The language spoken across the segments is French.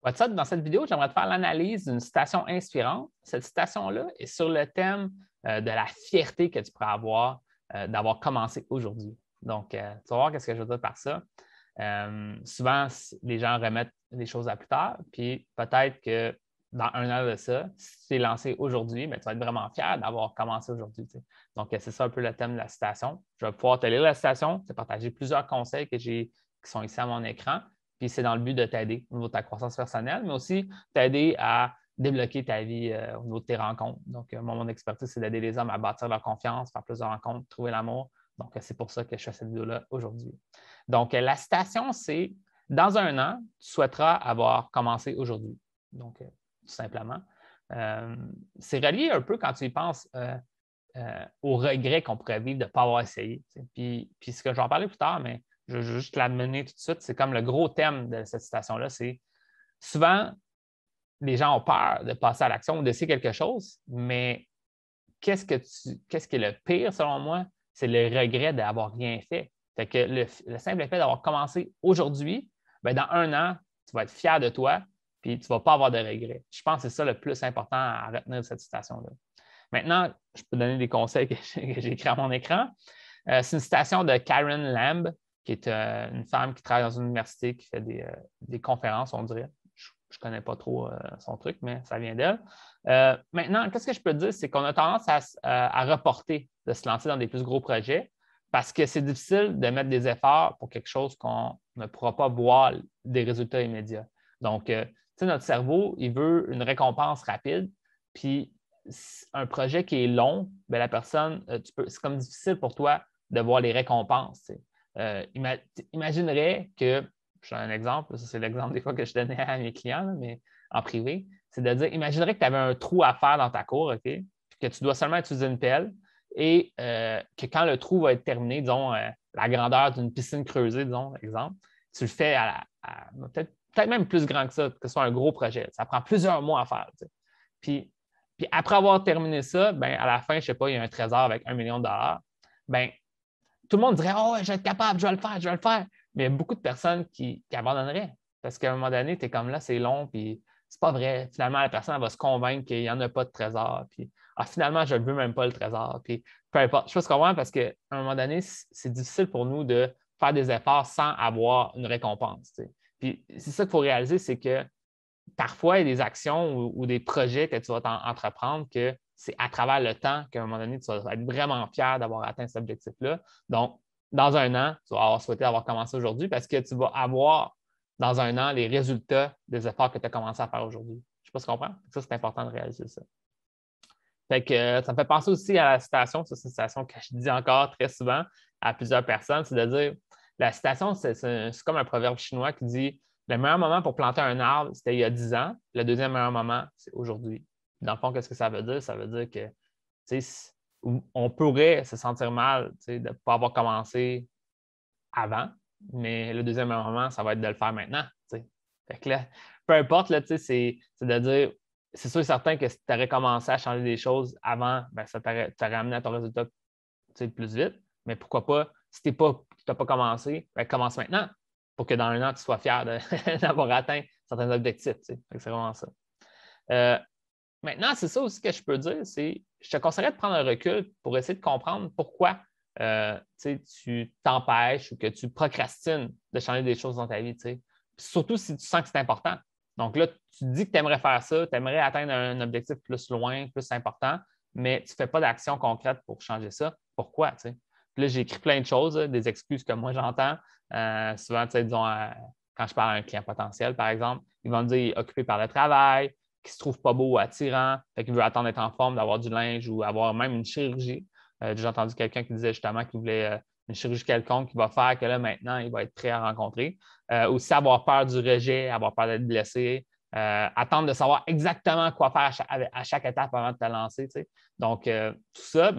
What's up? Dans cette vidéo, j'aimerais te faire l'analyse d'une citation inspirante. Cette citation-là est sur le thème de la fierté que tu pourrais avoir d'avoir commencé aujourd'hui. Donc, tu vas voir qu'est-ce que je veux dire par ça. Souvent, les gens remettent les choses à plus tard, puis peut-être que dans un an de ça, si tu es lancé aujourd'hui, tu vas être vraiment fier d'avoir commencé aujourd'hui. Donc, c'est ça un peu le thème de la citation. Je vais pouvoir te lire la citation, te partager plusieurs conseils qui sont ici à mon écran. Puis c'est dans le but de t'aider au niveau de ta croissance personnelle, mais aussi t'aider à débloquer ta vie au niveau de tes rencontres. Donc, moi, mon expertise, c'est d'aider les hommes à bâtir leur confiance, faire plus de rencontres, trouver l'amour. Donc, c'est pour ça que je fais cette vidéo-là aujourd'hui. Donc, la citation, c'est « Dans un an, tu souhaiteras avoir commencé aujourd'hui. » Donc, tout simplement. C'est relié un peu quand tu y penses au regret qu'on pourrait vivre de ne pas avoir essayé. Puis ce que je vais en parler plus tard, mais je vais juste l'amener tout de suite. C'est comme le gros thème de cette citation-là, c'est souvent, les gens ont peur de passer à l'action ou d'essayer quelque chose, mais qu'est-ce qui est le pire, selon moi? C'est le regret d'avoir rien fait. Fait que le simple fait d'avoir commencé aujourd'hui, dans un an, tu vas être fier de toi, puis tu ne vas pas avoir de regrets. Je pense que c'est ça le plus important à retenir de cette citation-là. Maintenant, je peux donner des conseils que j'ai écrits à mon écran. C'est une citation de Karen Lamb, qui est une femme qui travaille dans une université, qui fait des conférences, on dirait. Je ne connais pas trop son truc, mais ça vient d'elle. Maintenant, qu'est-ce que je peux te dire? C'est qu'on a tendance à reporter de se lancer dans des plus gros projets parce que c'est difficile de mettre des efforts pour quelque chose qu'on ne pourra pas voir des résultats immédiats. Donc, notre cerveau, il veut une récompense rapide, puis un projet qui est long, la personne, c'est comme difficile pour toi de voir les récompenses. Imaginerais que, je donne un exemple, ça c'est l'exemple des fois que je donnais à mes clients, là, mais en privé, c'est de dire, imaginerais que tu avais un trou à faire dans ta cour, OK, puis que tu dois seulement utiliser une pelle et que quand le trou va être terminé, disons, la grandeur d'une piscine creusée, disons, exemple, tu le fais peut-être même plus grand que ça, que ce soit un gros projet. Ça prend plusieurs mois à faire. Puis après avoir terminé ça, à la fin, je ne sais pas, il y a un trésor avec 1 million de dollars. Tout le monde dirait « Oh, je vais être capable, je vais le faire, je vais le faire. » Mais il y a beaucoup de personnes qui abandonneraient parce qu'à un moment donné, tu es comme là, c'est long, puis c'est pas vrai. Finalement, la personne elle va se convaincre qu'il n'y en a pas de trésor. Puis finalement, je ne veux même pas le trésor. Puis peu importe. Je pense qu'on parce qu'à un moment donné, c'est difficile pour nous de faire des efforts sans avoir une récompense. Puis c'est ça qu'il faut réaliser, c'est que parfois, il y a des actions ou des projets que tu vas entreprendre que c'est à travers le temps qu'à un moment donné, tu vas être vraiment fier d'avoir atteint cet objectif-là. Donc, dans un an, tu vas avoir souhaité avoir commencé aujourd'hui parce que tu vas avoir dans un an les résultats des efforts que tu as commencé à faire aujourd'hui. Je ne sais pas si tu comprends. Ça, c'est important de réaliser ça. Fait que ça me fait penser aussi à la citation. Ça, c'est une citation que je dis encore très souvent à plusieurs personnes. C'est de dire, la citation, c'est comme un proverbe chinois qui dit le meilleur moment pour planter un arbre, c'était il y a 10 ans. Le deuxième meilleur moment, c'est aujourd'hui. Dans le fond, qu'est-ce que ça veut dire? Ça veut dire que on pourrait se sentir mal de ne pas avoir commencé avant, mais le deuxième meilleur moment, ça va être de le faire maintenant. Fait que là, peu importe, là, c'est de dire, c'est sûr et certain que si tu aurais commencé à changer des choses avant, ça t'aurait amené à ton résultat plus vite. Mais pourquoi pas, si tu n'as pas commencé, commence maintenant pour que dans un an, tu sois fier d'avoir atteint certains objectifs. C'est vraiment ça. Maintenant, c'est ça aussi que je peux dire, c'est je te conseillerais de prendre un recul pour essayer de comprendre pourquoi tu t'empêches ou que tu procrastines de changer des choses dans ta vie. Surtout si tu sens que c'est important. Donc là, tu dis que tu aimerais faire ça, tu aimerais atteindre un objectif plus loin, plus important, mais tu ne fais pas d'action concrète pour changer ça. Pourquoi? Puis là, j'ai écrit plein de choses, des excuses que moi j'entends. Souvent, disons, quand je parle à un client potentiel, par exemple, ils vont me dire occupé par le travail, qu'il ne se trouve pas beau ou attirant, qu'il veut attendre d'être en forme, d'avoir du linge ou avoir même une chirurgie. J'ai entendu quelqu'un qui disait justement qu'il voulait une chirurgie quelconque qui va faire que là, maintenant, il va être prêt à rencontrer. Aussi, avoir peur du rejet, avoir peur d'être blessé, attendre de savoir exactement quoi faire à chaque étape avant de te lancer. Donc, tout ça,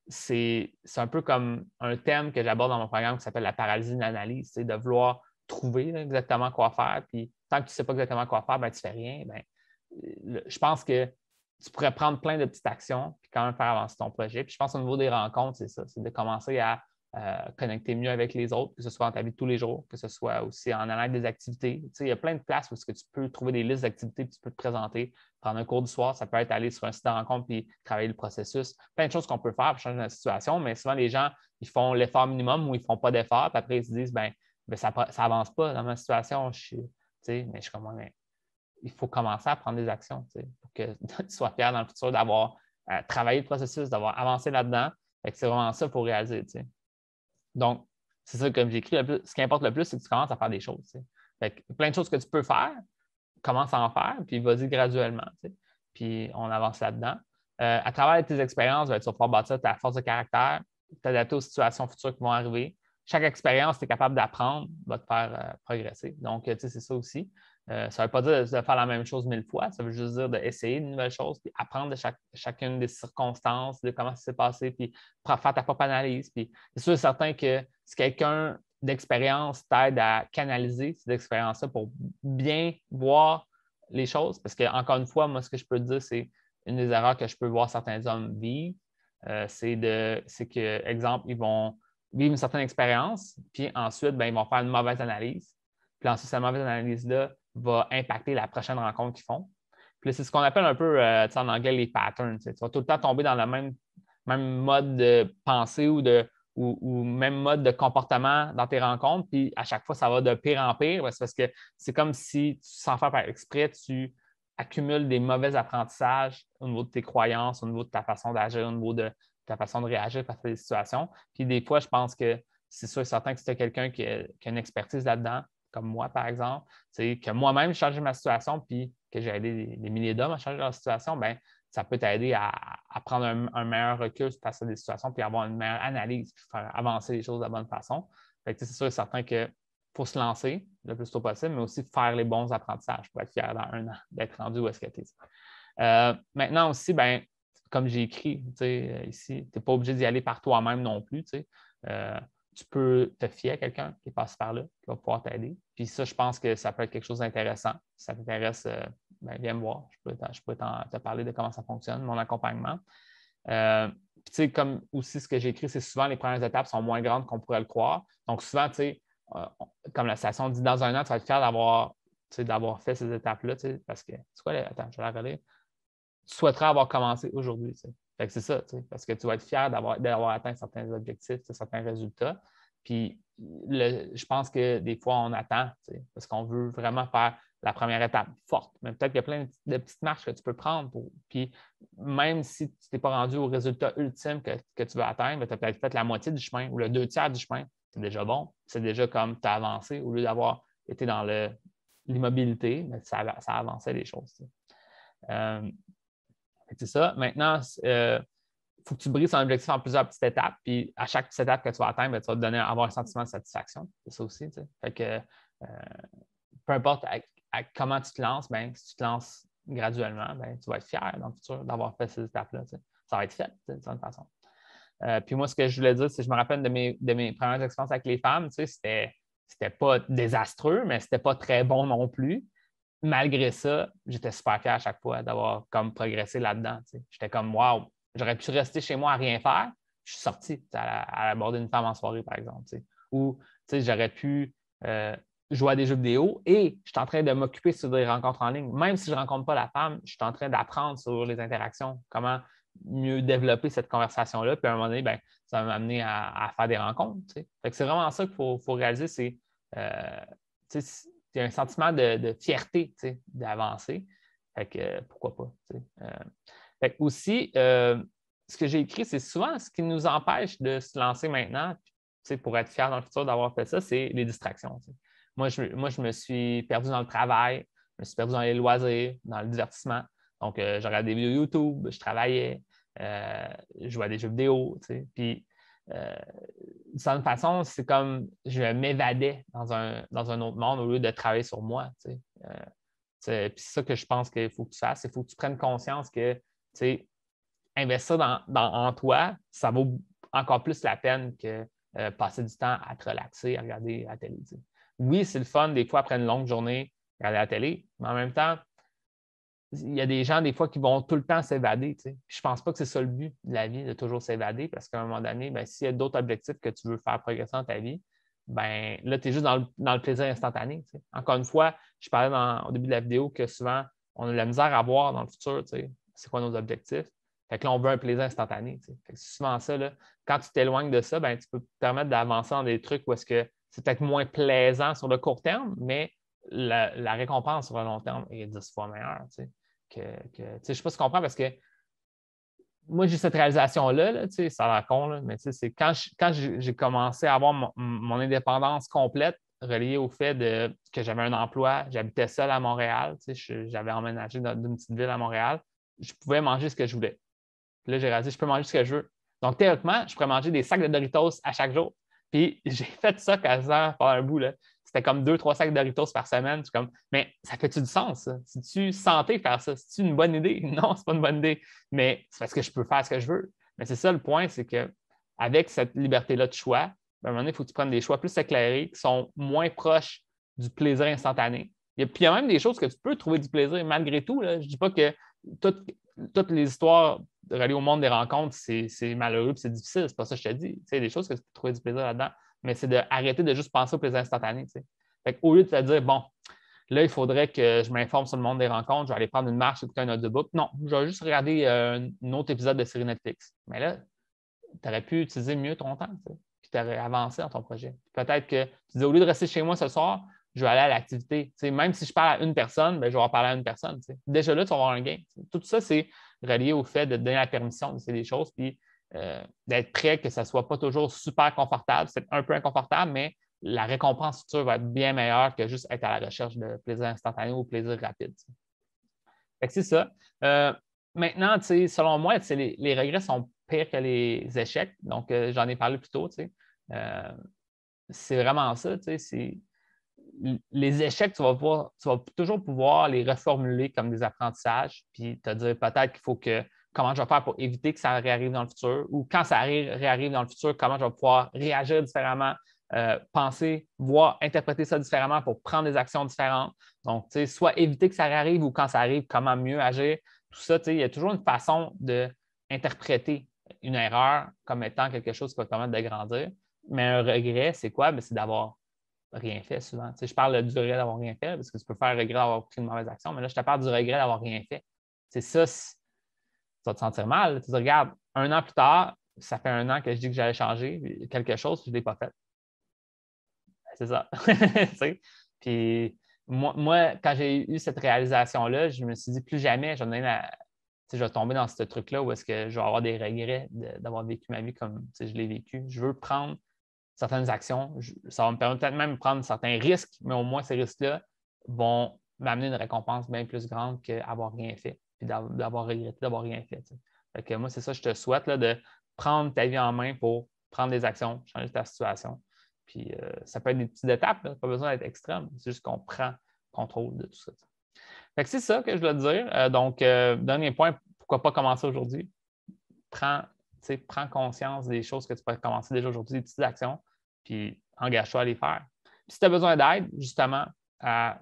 c'est un peu comme un thème que j'aborde dans mon programme qui s'appelle la paralysie de l'analyse, de vouloir trouver exactement quoi faire. Puis, tant que tu ne sais pas exactement quoi faire, tu ne fais rien. Je pense que tu pourrais prendre plein de petites actions puis quand même faire avancer ton projet. Puis je pense au niveau des rencontres, c'est ça, c'est de commencer à connecter mieux avec les autres, que ce soit dans ta vie de tous les jours, que ce soit aussi en allant des activités. Tu sais, il y a plein de places où tu peux trouver des listes d'activités que tu peux te présenter, prendre un cours du soir, ça peut être aller sur un site de rencontre puis travailler le processus. Plein de choses qu'on peut faire pour changer la situation, mais souvent les gens, ils font l'effort minimum ou ils ne font pas d'effort, puis après ils se disent ben ça n'avance pas dans ma situation. Mais je suis comme mais il faut commencer à prendre des actions pour que tu sois fier dans le futur d'avoir travaillé le processus, d'avoir avancé là-dedans. C'est vraiment ça qu'il faut réaliser. Donc, c'est ça comme j'écris. Ce qui importe le plus, c'est que tu commences à faire des choses. Plein de choses que tu peux faire, commence à en faire, puis vas-y graduellement. Puis on avance là-dedans. À travers tes expériences, tu vas pouvoir bâtir ta force de caractère, t'adapter aux situations futures qui vont arriver. Chaque expérience, tu es capable d'apprendre, va te faire progresser. Donc, c'est ça aussi. Ça ne veut pas dire de faire la même chose 1000 fois, ça veut juste dire d'essayer de nouvelles choses, puis apprendre de chacune des circonstances, de comment ça s'est passé, puis faire ta propre analyse. Puis c'est sûr et certain que si quelqu'un d'expérience t'aide à canaliser ces expériences-là pour bien voir les choses, parce qu'encore une fois, moi, ce que je peux te dire, c'est une des erreurs que je peux voir certains hommes vivre, c'est que, exemple, ils vont vivre une certaine expérience, puis ensuite, ils vont faire une mauvaise analyse. Puis ensuite, cette mauvaise analyse-là va impacter la prochaine rencontre qu'ils font. Puis c'est ce qu'on appelle un peu, en anglais, les patterns. Tu vas tout le temps tomber dans le même mode de pensée ou même mode de comportement dans tes rencontres. Puis à chaque fois, ça va de pire en pire. C'est parce que c'est comme si, sans faire par exprès, tu accumules des mauvais apprentissages au niveau de tes croyances, au niveau de ta façon d'agir, au niveau de ta façon de réagir face à des situations. Puis des fois, je pense que c'est sûr et certain que si tu as quelqu'un qui a une expertise là-dedans, comme moi, par exemple, que moi-même, j'ai changé ma situation, puis que j'ai aidé des milliers d'hommes à changer leur situation, bien, ça peut t'aider à prendre un meilleur recul face à des situations, puis avoir une meilleure analyse, puis faire avancer les choses de la bonne façon. C'est sûr et certain qu'il faut se lancer le plus tôt possible, mais aussi faire les bons apprentissages pour être fier dans un an d'être rendu où est-ce que tu es. Maintenant aussi, ben, comme j'ai écrit ici, tu n'es pas obligé d'y aller par toi-même non plus. Tu peux te fier à quelqu'un qui passe par là, qui va pouvoir t'aider. Puis ça, je pense que ça peut être quelque chose d'intéressant. Si ça t'intéresse, viens me voir. Je peux te parler de comment ça fonctionne, mon accompagnement. Puis, comme aussi ce que j'ai écrit, c'est souvent les premières étapes sont moins grandes qu'on pourrait le croire. Donc, souvent, comme la station dit, dans un an, tu vas être fier d'avoir fait ces étapes-là, parce que, c'est quoi, attends, je vais la relire. Tu souhaiterais avoir commencé aujourd'hui. Fait que c'est ça, parce que tu vas être fier d'avoir atteint certains objectifs, certains résultats. Puis je pense que des fois, on attend parce qu'on veut vraiment faire la première étape forte. Mais peut-être qu'il y a plein de petites marches que tu peux prendre. Puis même si tu n'es pas rendu au résultat ultime que tu veux atteindre, tu as peut-être fait la moitié du chemin ou le 2/3 du chemin. C'est déjà bon. C'est déjà comme tu as avancé au lieu d'avoir été dans l'immobilité, mais ça a avancé les choses. C'est ça. Maintenant, il faut que tu brises ton objectif en plusieurs petites étapes. Puis à chaque petite étape que tu vas atteindre, tu vas te donner avoir un sentiment de satisfaction. C'est ça aussi. Fait que peu importe comment tu te lances, ben, si tu te lances graduellement, ben, tu vas être fier dans le futur d'avoir fait ces étapes-là. Ça va être fait d'une certaine façon. Puis moi, ce que je voulais dire, c'est que je me rappelle de mes premières expériences avec les femmes, c'était pas désastreux, mais c'était pas très bon non plus. Malgré ça, j'étais super fier à chaque fois d'avoir comme progressé là-dedans. J'étais comme wow, j'aurais pu rester chez moi à rien faire. Je suis sorti à aborder une femme en soirée, par exemple. Ou j'aurais pu jouer à des jeux vidéo et je suis en train de m'occuper sur des rencontres en ligne. Même si je ne rencontre pas la femme, je suis en train d'apprendre sur les interactions, comment mieux développer cette conversation-là. Puis à un moment donné, ben, ça va m'amener à faire des rencontres. Fait que c'est vraiment ça qu'il faut réaliser, c'est il y a un sentiment de fierté d'avancer. Fait que pourquoi pas. Fait que aussi, ce que j'ai écrit, c'est souvent ce qui nous empêche de se lancer maintenant pour être fier dans le futur d'avoir fait ça, c'est les distractions. Moi, je me suis perdu dans le travail, je me suis perdu dans les loisirs, dans le divertissement. Donc, je regardais des vidéos YouTube, je travaillais, je jouais à des jeux vidéo. Puis, d'une certaine façon, c'est comme je m'évadais dans un autre monde au lieu de travailler sur moi. Puis c'est ça que je pense qu'il faut que tu fasses. Il faut que tu prennes conscience que investir en toi, ça vaut encore plus la peine que passer du temps à te relaxer, à regarder la télé. Oui, c'est le fun des fois après une longue journée, regarder la télé, mais en même temps, il y a des gens, des fois, qui vont tout le temps s'évader. Je ne pense pas que c'est ça le but de la vie, de toujours s'évader, parce qu'à un moment donné, ben, s'il y a d'autres objectifs que tu veux faire progresser dans ta vie, ben, là, tu es juste dans le plaisir instantané. Encore une fois, je parlais au début de la vidéo que souvent, on a de la misère à voir dans le futur, c'est quoi nos objectifs. Fait que là, on veut un plaisir instantané. Fait que c'est souvent ça. Là. Quand tu t'éloignes de ça, ben, tu peux te permettre d'avancer dans des trucs où est-ce que c'est peut-être moins plaisant sur le court terme, mais la récompense sur le long terme est 10 fois meilleure. Je ne sais pas si tu comprends parce que moi, j'ai cette réalisation-là, là, ça a l'air con, là, mais c'est quand j'ai commencé à avoir mon indépendance complète reliée au fait que j'avais un emploi, j'habitais seul à Montréal, j'avais emménagé d'une petite ville à Montréal, je pouvais manger ce que je voulais. Puis là, j'ai réalisé, je peux manger ce que je veux. Donc, théoriquement, je pourrais manger des sacs de Doritos à chaque jour. Puis, j'ai fait ça quasiment par un bout. Là. C'était comme 2-3 sacs de Doritos par semaine. Mais ça fait-tu du sens, ça? Si-tu santé faire ça? C'est-tu une bonne idée? Non, c'est pas une bonne idée. Mais c'est parce que je peux faire ce que je veux. Mais c'est ça le point, c'est qu'avec cette liberté-là de choix, à un moment donné, il faut que tu prennes des choix plus éclairés qui sont moins proches du plaisir instantané. Puis il y a même des choses que tu peux trouver du plaisir malgré tout. Là. Je ne dis pas que toutes les histoires reliées au monde des rencontres, c'est malheureux et c'est difficile. C'est pas ça que je te dis. Il y a des choses que tu peux trouver du plaisir là-dedans, mais c'est d'arrêter de juste penser au plaisir instantané. Au lieu de te dire, bon, là, il faudrait que je m'informe sur le monde des rencontres, je vais aller prendre une marche, écouter un audiobook. Non, je vais juste regarder un autre épisode de série Netflix. Mais là, tu aurais pu utiliser mieux ton temps, puis tu aurais avancé dans ton projet. Peut-être que tu dis, au lieu de rester chez moi ce soir, je vais aller à l'activité. Même si je parle à une personne, ben, je vais en parler à une personne. Déjà là, tu vas avoir un gain. Tout ça, c'est relié au fait de donner la permission de faire des choses, puis d'être prêt que ça ne soit pas toujours super confortable. C'est un peu inconfortable, mais la récompense future va être bien meilleure que juste être à la recherche de plaisir instantané ou plaisir rapide. Fait que c'est ça. Maintenant, selon moi, les regrets sont pires que les échecs. Donc, j'en ai parlé plus tôt. C'est vraiment ça. Les échecs, tu vas toujours pouvoir les reformuler comme des apprentissages, puis te dire peut-être qu'il faut que comment je vais faire pour éviter que ça réarrive dans le futur, ou quand ça réarrive dans le futur, comment je vais pouvoir réagir différemment, penser, voir, interpréter ça différemment pour prendre des actions différentes. Donc, soit éviter que ça réarrive ou quand ça arrive, comment mieux agir. Tout ça, il y a toujours une façon d'interpréter une erreur comme étant quelque chose qui va te permettre de grandir. Mais un regret, c'est quoi? C'est d'avoir rien fait souvent. Je parle du regret d'avoir rien fait parce que tu peux faire le regret d'avoir pris une mauvaise action, mais là, je te parle du regret d'avoir rien fait. C'est ça, tu vas te sentir mal. Tu te regardes, un an plus tard, ça fait un an que je dis que j'allais changer quelque chose, puis je ne l'ai pas fait. C'est ça. Puis moi, quand j'ai eu cette réalisation-là, je me suis dit plus jamais, je vais tomber dans ce truc-là où est-ce que je vais avoir des regrets d'avoir vécu ma vie comme je l'ai vécu. Je veux prendre certaines actions. Ça va me permettre peut-être même de prendre certains risques, mais au moins ces risques-là vont m'amener une récompense bien plus grande qu'avoir rien fait, puis d'avoir regretté d'avoir rien fait. Fait que moi, c'est ça que je te souhaite, là, de prendre ta vie en main pour prendre des actions, changer ta situation. Puis ça peut être des petites étapes, là, pas besoin d'être extrême, c'est juste qu'on prend contrôle de tout ça. Fait que c'est ça que je voulais te dire. Donc, dernier point, pourquoi pas commencer aujourd'hui? Prends conscience des choses que tu peux commencer déjà aujourd'hui, des petites actions, puis engage-toi à les faire. Puis si tu as besoin d'aide, justement, à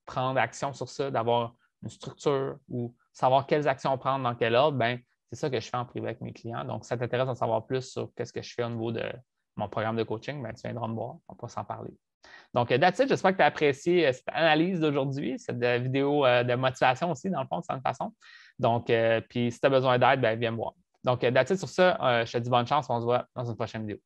prendre action sur ça, d'avoir une structure ou savoir quelles actions prendre dans quel ordre, ben c'est ça que je fais en privé avec mes clients. Donc, si ça t'intéresse d'en savoir plus sur ce que je fais au niveau de mon programme de coaching, ben, tu viendras me voir, on pourra s'en parler. Donc, that's it. J'espère que tu as apprécié cette analyse d'aujourd'hui, cette vidéo de motivation aussi, dans le fond, de certaine façon. Donc, puis si tu as besoin d'aide, ben, viens me voir. Donc, that's it sur ça. Je te dis bonne chance. On se voit dans une prochaine vidéo.